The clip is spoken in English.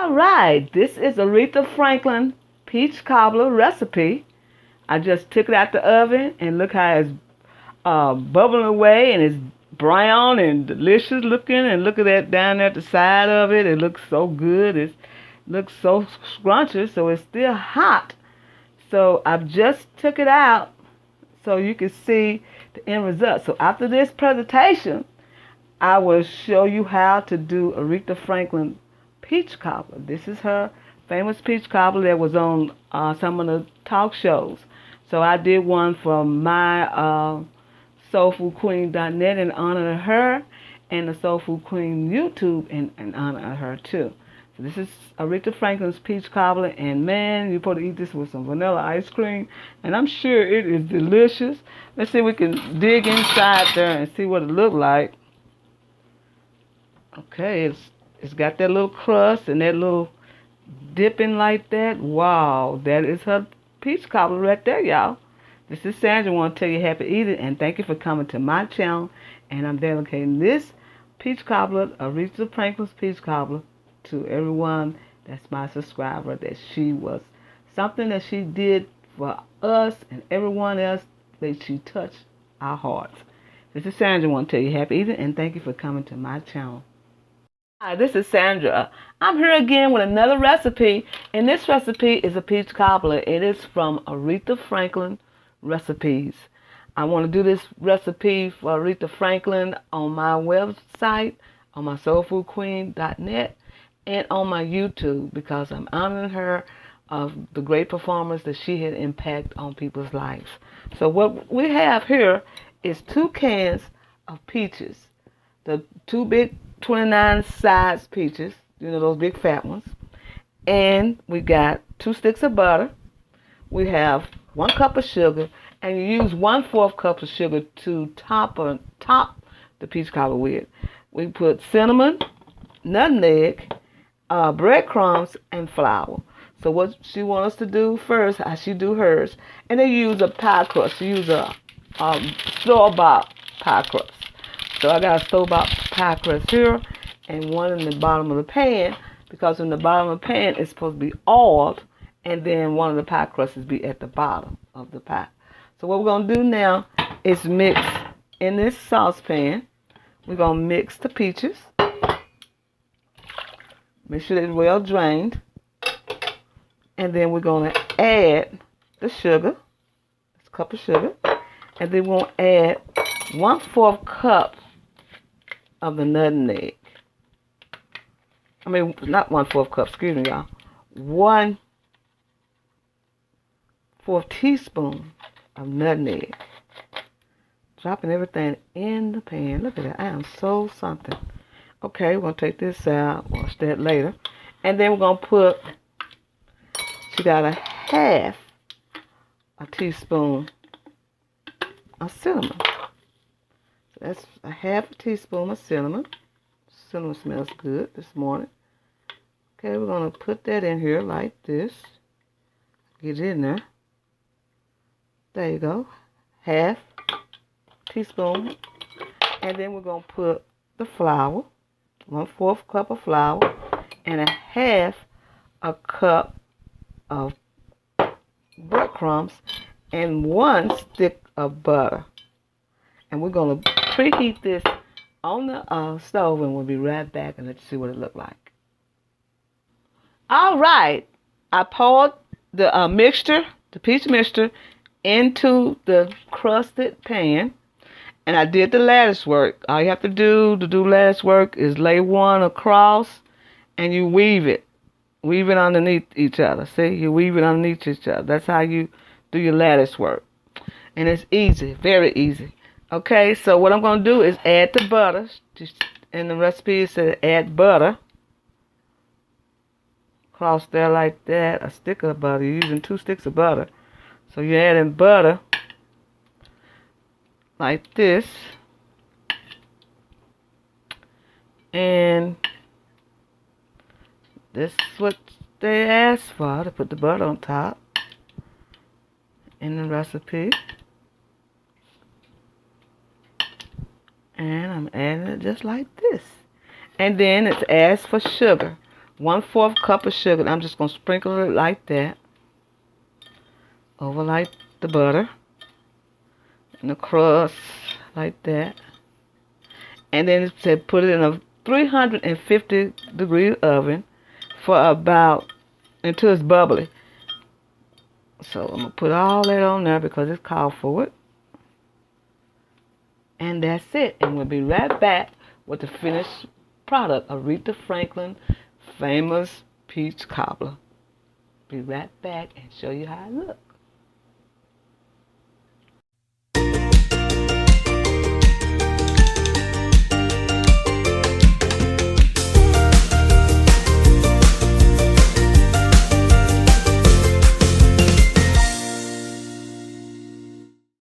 All right, this is Aretha Franklin peach cobbler recipe. I just took it out the oven and look how it's bubbling away and it's brown and delicious looking. And look at that down there at the side of it. It looks so good. It looks so scrumptious. So it's still hot. So I've just took it out so you can see the end result. So after this presentation, I will show you how to do Aretha Franklin peach cobbler. This is her famous peach cobbler that was on some of the talk shows. So I did one from my soulfoodqueen.net in honor of her, and the Soul Food Queen YouTube in honor of her too. So this is Aretha Franklin's peach cobbler, and man, you're supposed to eat this with some vanilla ice cream, and I'm sure it is delicious. Let's see if we can dig inside there and see what it looked like. Okay, it's got that little crust and that little dipping like that. Wow, that is her peach cobbler right there, y'all. This is Sandra. I want to tell you happy eating and thank you for coming to my channel. And I'm dedicating this peach cobbler, Aretha Franklin's peach cobbler, to everyone that's my subscriber. That she was something that she did for us and everyone else that she touched our hearts. This is Sandra. I want to tell you happy eating and thank you for coming to my channel. Hi, this is Sandra. I'm here again with another recipe, and this recipe is a peach cobbler. It is from Aretha Franklin Recipes. I want to do this recipe for Aretha Franklin on my website, on my soulfoodqueen.net, and on my YouTube because I'm honoring her of the great performance that she had impact on people's lives. So what we have here is 2 cans of peaches, the 2 big 29 size peaches, you know, those big fat ones. And we got 2 sticks of butter. We have 1 cup of sugar, and you use 1/4 cup of sugar to top the peach cobbler with. We put cinnamon, nutmeg, breadcrumbs, and flour. So what she wants us to do first, how she do hers, and they use a pie crust. She use a store-bought pie crust. So I got a store-bought pie crust here and one in the bottom of the pan because in the bottom of the pan it's supposed to be oiled and then one of the pie crusts be at the bottom of the pie. So what we're going to do now is mix in this saucepan. We're going to mix the peaches. Make sure they're well drained. And then we're going to add the sugar, this cup of sugar. And then we're going to add 1/4 cup of the nutmeg. I mean, not 1/4 cup, excuse me, y'all. 1/4 teaspoon of nutmeg. Dropping everything in the pan. Look at that. I am so something. Okay, we're going to take this out. Wash that later. And then we're going to put, she got a 1/2 teaspoon of cinnamon. That's a 1/2 teaspoon of cinnamon. Cinnamon smells good this morning. Okay, we're going to put that in here like this. Get it in there. There you go. 1/2 teaspoon. And then we're going to put the flour. 1/4 cup of flour. And a 1/2 cup of breadcrumbs. And 1 stick of butter. And we're going to preheat this on the stove, and we'll be right back and let you see what it looked like. All right, I poured the mixture, the peach mixture, into the crusted pan, and I did the lattice work. All you have to do lattice work is lay one across, and you weave it underneath each other. See, you weave it underneath each other. That's how you do your lattice work, and it's easy, very easy. Okay, so what I'm going to do is add the butter. Just in the recipe it says add butter. Cross there like that, a stick of butter. You're using 2 sticks of butter. So you're adding butter like this. And this is what they asked for, to put the butter on top in the recipe. And I'm adding it just like this. And then it's asked for sugar. 1/4 cup of sugar. I'm just going to sprinkle it like that over like the butter and the crust like that. And then it said put it in a 350-degree oven for about until it's bubbly. So I'm going to put all that on there because it's called for it. And that's it. And we'll be right back with the finished product of Aretha Franklin famous peach cobbler. Be right back and show you how it looks.